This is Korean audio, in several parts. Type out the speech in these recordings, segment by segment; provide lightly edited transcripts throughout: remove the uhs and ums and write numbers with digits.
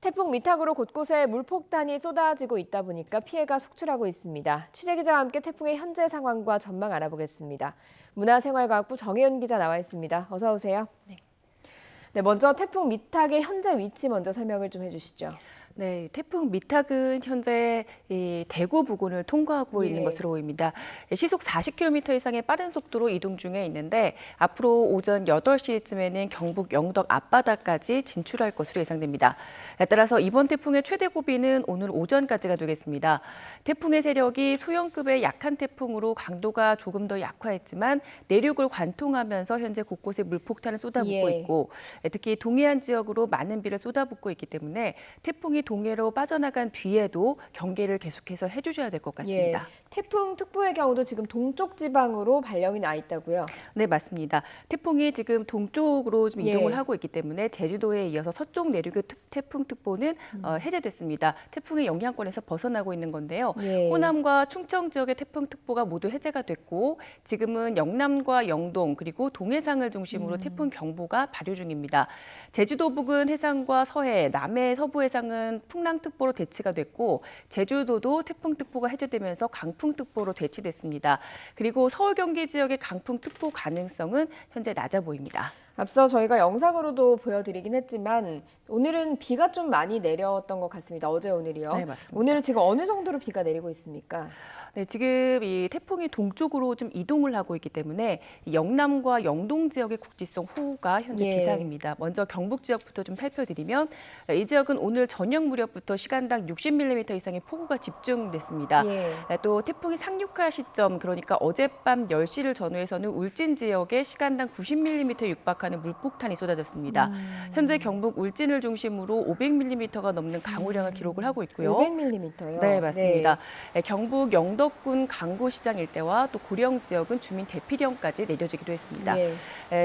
태풍 미탁으로 곳곳에 물폭탄이 쏟아지고 있다 보니까 피해가 속출하고 있습니다. 취재기자와 함께 태풍의 현재 상황과 전망 알아보겠습니다. 문화생활과학부 정혜연 기자 나와 있습니다. 어서 오세요. 네, 먼저 태풍 미탁의 현재 위치 먼저 설명을 좀 해주시죠. 네, 태풍 미탁은 현재 이 대구 부근을 통과하고 있는 것으로 보입니다. 시속 40km 이상의 빠른 속도로 이동 중에 있는데 앞으로 오전 8시쯤에는 경북 영덕 앞바다까지 진출할 것으로 예상됩니다. 따라서 이번 태풍의 최대 고비는 오늘 오전까지가 되겠습니다. 태풍의 세력이 소형급의 약한 태풍으로 강도가 조금 더 약화했지만 내륙을 관통하면서 현재 곳곳에 물폭탄을 쏟아붓고 있고 특히 동해안 지역으로 많은 비를 쏟아붓고 있기 때문에 태풍이 동해로 빠져나간 뒤에도 경계를 계속해서 해주셔야 될 것 같습니다. 태풍특보의 경우도 지금 동쪽 지방으로 발령이 나 있다고요? 네, 맞습니다. 태풍이 지금 동쪽으로 좀 이동을 하고 있기 때문에 제주도에 이어서 서쪽 내륙의 태풍특보는 해제됐습니다. 태풍의 영향권에서 벗어나고 있는 건데요. 호남과 충청 지역의 태풍특보가 모두 해제가 됐고 지금은 영남과 영동 그리고 동해상을 중심으로 태풍 경보가 발효 중입니다. 제주도 부근 해상과 서해, 남해 서부 해상은 풍랑특보로 대치가 됐고 제주도도 태풍특보가 해제되면서 강풍특보로 대치됐습니다. 그리고 서울 경기 지역의 강풍특보 가능성은 현재 낮아 보입니다. 앞서 저희가 영상으로도 보여드리긴 했지만 오늘은 비가 좀 많이 내렸던 것 같습니다. 어제 오늘이요. 네, 맞습니다. 오늘은 지금 어느 정도로 비가 내리고 있습니까? 네, 지금 이 태풍이 동쪽으로 좀 이동을 하고 있기 때문에 영남과 영동 지역의 국지성 호우가 현재 비상입니다. 먼저 경북 지역부터 좀 살펴드리면 이 지역은 오늘 저녁 무렵부터 시간당 60mm 이상의 폭우가 집중됐습니다. 또 태풍이 상륙할 시점, 그러니까 어젯밤 10시를 전후해서는 울진 지역에 시간당 90mm 육박하는 물폭탄이 쏟아졌습니다. 현재 경북 울진을 중심으로 500mm가 넘는 강우량을 기록을 하고 있고요. 500mm요? 네, 맞습니다. 경북 영덕군 강구시장 일대와 또 고령 지역은 주민 대피령까지 내려지기도 했습니다.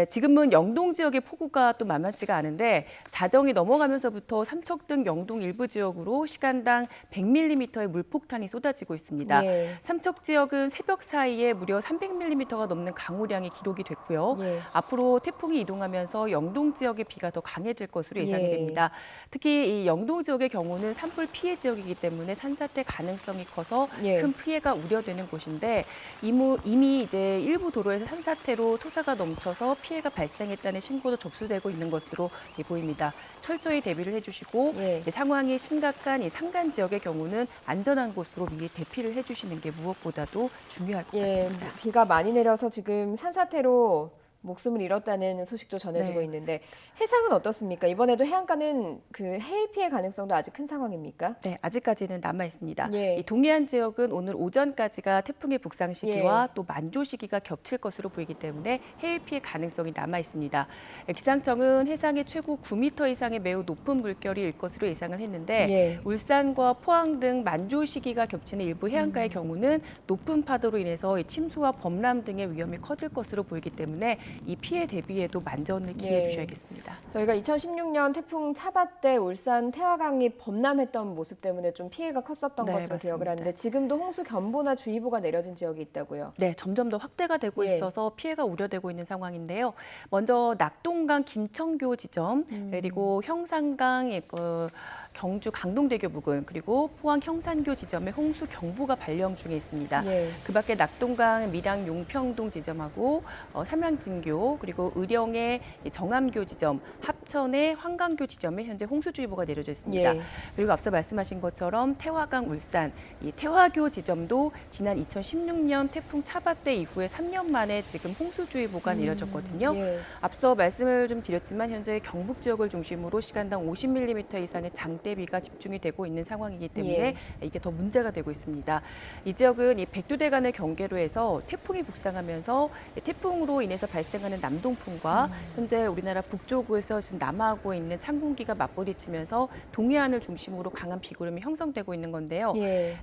지금은 영동 지역의 폭우가 또 만만치가 않은데 자정이 넘어가면서부터 삼척 등 영동 일부 지역으로 시간당 100mm의 물폭탄이 쏟아지고 있습니다. 삼척 지역은 새벽 사이에 무려 300mm가 넘는 강우량이 기록이 됐고요. 앞으로 태풍이 이동하면서 영동 지역의 비가 더 강해질 것으로 예상이 됩니다. 특히 이 영동 지역의 경우는 산불 피해 지역이기 때문에 산사태 가능성이 커서 큰 피해가 우려되는 곳인데 이미 이제 일부 도로에서 산사태로 토사가 넘쳐서 피해가 발생했다는 신고도 접수되고 있는 것으로 보입니다. 철저히 대비를 해주시고 상황이 심각한 이 산간 지역의 경우는 안전한 곳으로 미리 대피를 해주시는 게 무엇보다도 중요할 것 같습니다. 비가 많이 내려서 지금 산사태로 목숨을 잃었다는 소식도 전해지고 있는데 해상은 어떻습니까? 이번에도 해안가는 그 해일 피해 가능성도 아직 큰 상황입니까? 네, 아직까지는 남아 있습니다. 이 동해안 지역은 오늘 오전까지가 태풍의 북상 시기와 또 만조 시기가 겹칠 것으로 보이기 때문에 해일 피해 가능성이 남아 있습니다. 기상청은 해상에 최고 9m 이상의 매우 높은 물결이 일 것으로 예상을 했는데 울산과 포항 등 만조 시기가 겹치는 일부 해안가의 경우는 높은 파도로 인해서 침수와 범람 등의 위험이 커질 것으로 보이기 때문에 이 피해 대비에도 만전을 기해 주셔야겠습니다. 저희가 2016년 태풍 차바 때 울산 태화강이 범람했던 모습 때문에 좀 피해가 컸었던 것으로 기억을 하는데 지금도 홍수 견보나 주의보가 내려진 지역이 있다고요? 네, 점점 더 확대가 되고 있어서 피해가 우려되고 있는 상황인데요. 먼저 낙동강 김청교 지점, 그리고 형산강 경주 강동대교 부근 그리고 포항 형산교 지점에 홍수 경보가 발령 중에 있습니다. 그 밖에 낙동강 밀양 용평동 지점하고 삼양진교 그리고 의령의 정암교 지점, 합천의 환강교 지점에 현재 홍수주의보가 내려져 있습니다. 그리고 앞서 말씀하신 것처럼 태화강 울산 이 태화교 지점도 지난 2016년 태풍 차바 때 이후에 3년 만에 지금 홍수주의보가 내려졌거든요. 앞서 말씀을 좀 드렸지만 현재 경북 지역을 중심으로 시간당 50mm 이상의 장대비가 집중이 되고 있는 상황이기 때문에 이게 더 문제가 되고 있습니다. 이 지역은 이 백두대간을 경계로 해서 태풍이 북상하면서 태풍으로 인해서 발생하는 남동풍과 현재 우리나라 북쪽에서 지금 남하하고 있는 찬 공기가 맞부딪히면서 동해안을 중심으로 강한 비구름이 형성되고 있는 건데요.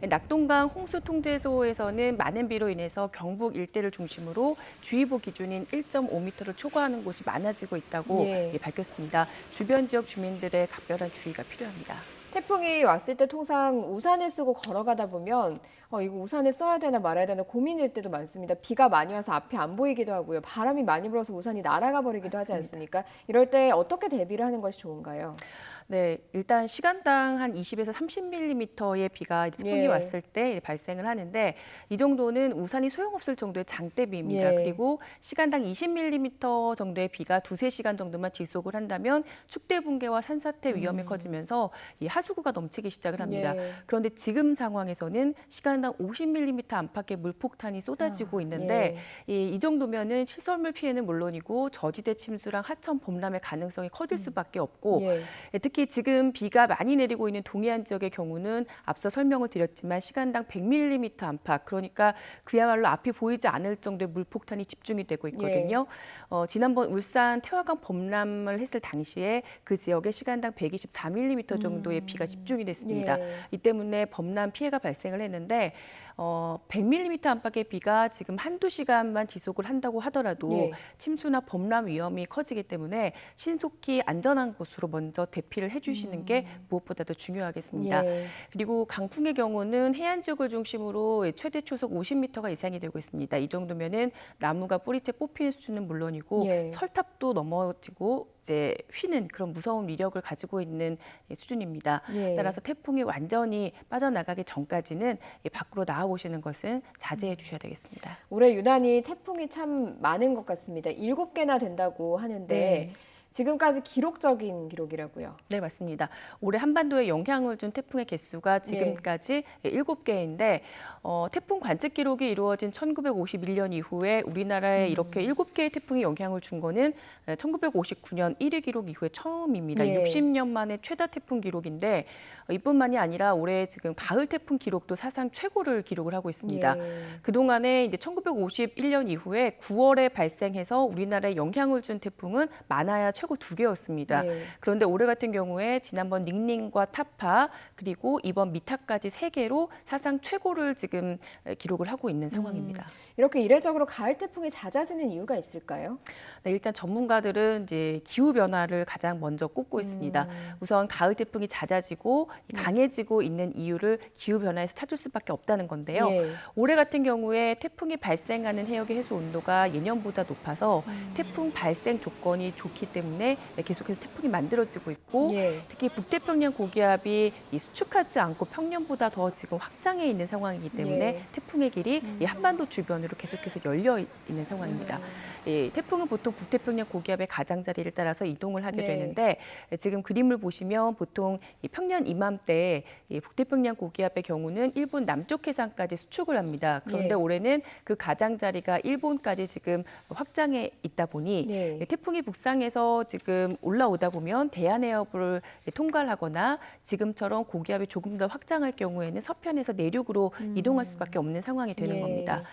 낙동강 홍수통제소에서는 많은 비로 인해서 경북 일대를 중심으로 주의보 기준인 1.5m를 초과하는 곳이 많아지고 있다고 밝혔습니다. 주변 지역 주민들의 각별한 주의가 필요합니다. 태풍이 왔을 때 통상 우산을 쓰고 걸어가다 보면 이거 우산을 써야 되나 말아야 되나 고민일 때도 많습니다. 비가 많이 와서 앞이 안 보이기도 하고요. 바람이 많이 불어서 우산이 날아가 버리기도 하지 않습니까? 이럴 때 어떻게 대비를 하는 것이 좋은가요? 네, 일단 시간당 한 20에서 30mm의 비가 이제 태풍이 예. 왔을 때 발생을 하는데 이 정도는 우산이 소용없을 정도의 장대비입니다. 예. 그리고 시간당 20mm 정도의 비가 두세 시간 정도만 지속을 한다면 축대 붕괴와 산사태 위험이 커지면서 이 하수구가 넘치기 시작을 합니다. 예. 그런데 지금 상황에서는 시간당 50mm 안팎의 물폭탄이 쏟아지고 있는데 이 정도면은 시설물 피해는 물론이고 저지대 침수랑 하천 범람의 가능성이 커질 수밖에 없고 예. 특히 지금 비가 많이 내리고 있는 동해안 지역의 경우는 앞서 설명을 드렸지만 시간당 100mm 안팎, 그러니까 그야말로 앞이 보이지 않을 정도의 물폭탄이 집중이 되고 있거든요. 지난번 울산 태화강 범람을 했을 당시에 그 지역에 시간당 124mm 정도의 비가 집중이 됐습니다. 예. 이 때문에 범람 피해가 발생을 했는데 100mm 안팎의 비가 지금 한두 시간만 지속을 한다고 하더라도 예. 침수나 범람 위험이 커지기 때문에 신속히 안전한 곳으로 먼저 대피를 해주시는 게 무엇보다도 중요하겠습니다. 예. 그리고 강풍의 경우는 해안 지역을 중심으로 최대 초속 50m가 이상이 되고 있습니다. 이 정도면은 나무가 뿌리째 뽑히는 수준은 물론이고 예. 철탑도 넘어지고 이제 휘는 그런 무서운 위력을 가지고 있는 수준입니다. 예. 따라서 태풍이 완전히 빠져나가기 전까지는 밖으로 나와보시는 것은 자제해 주셔야 되겠습니다. 올해 유난히 태풍이 참 많은 것 같습니다. 7개나 된다고 하는데 네. 지금까지 기록적인 기록이라고요. 네, 맞습니다. 올해 한반도에 영향을 준 태풍의 개수가 지금까지 7개인데 태풍 관측 기록이 이루어진 1951년 이후에 우리나라에 이렇게 7개의 태풍이 영향을 준 거는 1959년 1위 기록 이후에 처음입니다. 예. 60년 만에 최다 태풍 기록인데 이뿐만이 아니라 올해 지금 가을 태풍 기록도 사상 최고를 기록을 하고 있습니다. 예. 그동안에 이제 1951년 이후에 9월에 발생해서 우리나라에 영향을 준 태풍은 많아야 최고 2개였습니다. 예. 그런데 올해 같은 경우에 지난번 닝닝과 타파 그리고 이번 미타까지 3개로 사상 최고를 지금 기록을 하고 있는 상황입니다. 이렇게 이례적으로 가을 태풍이 잦아지는 이유가 있을까요? 네, 일단 전문가들은 이제 기후 변화를 가장 먼저 꼽고 있습니다. 우선 가을 태풍이 잦아지고 강해지고 있는 이유를 기후 변화에서 찾을 수밖에 없다는 건데요. 예. 올해 같은 경우에 태풍이 발생하는 해역의 해수 온도가 예년보다 높아서 태풍 발생 조건이 좋기 때문에 계속해서 태풍이 만들어지고 있고 예. 특히 북태평양 고기압이 수축하지 않고 평년보다 더 지금 확장해 있는 상황이기 때문에 예. 태풍의 길이 이 한반도 주변으로 계속해서 열려 있는 상황입니다. 이 태풍은 보통 북태평양 고기압의 가장자리를 따라서 이동을 하게 네. 되는데 지금 그림을 보시면 보통 이 평년 이맘때 이 북태평양 고기압의 경우는 일본 남쪽 해상까지 수축을 합니다. 그런데 예. 올해는 그 가장자리가 일본까지 지금 확장해 있다 보니 네. 태풍이 북상해서 지금 올라오다 보면 대한해협을 통과를 하거나 지금처럼 고기압이 조금 더 확장할 경우에는 서편에서 내륙으로 이동할 수밖에 없는 상황이 되는 예. 겁니다.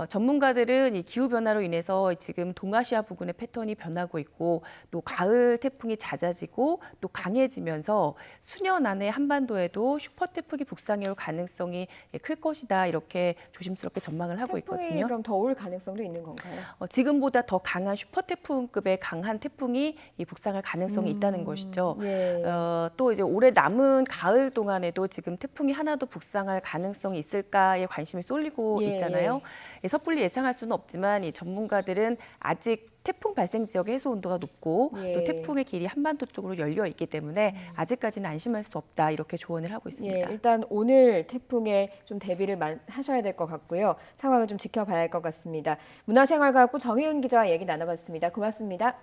전문가들은 이 기후 변화로 인해서 지금 동아시아 부근의 패턴이 변하고 있고 또 가을 태풍이 잦아지고 또 강해지면서 수년 안에 한반도에도 슈퍼 태풍이 북상해 올 가능성이 클 것이다 이렇게 조심스럽게 전망을 하고 태풍이 있거든요. 그럼 더 올 가능성도 있는 건가요? 지금보다 더 강한 슈퍼 태풍급의 강한 태풍이 이 북상할 가능성이 있다는 것이죠. 예. 또 이제 올해 남은 가을 동안에도 지금 태풍이 하나도 북상할 가능성이 있을까에 관심이 쏠리고 예, 있잖아요. 섣불리 예상할 수는 없지만 이 전문가들은 아직 태풍 발생 지역의 해수 온도가 높고 예. 또 태풍의 길이 한반도 쪽으로 열려 있기 때문에 아직까지는 안심할 수 없다 이렇게 조언을 하고 있습니다. 예, 일단 오늘 태풍에 좀 대비를 하셔야 될 것 같고요. 상황을 좀 지켜봐야 할 것 같습니다. 문화생활과학부 정혜윤 기자와 얘기 나눠봤습니다. 고맙습니다.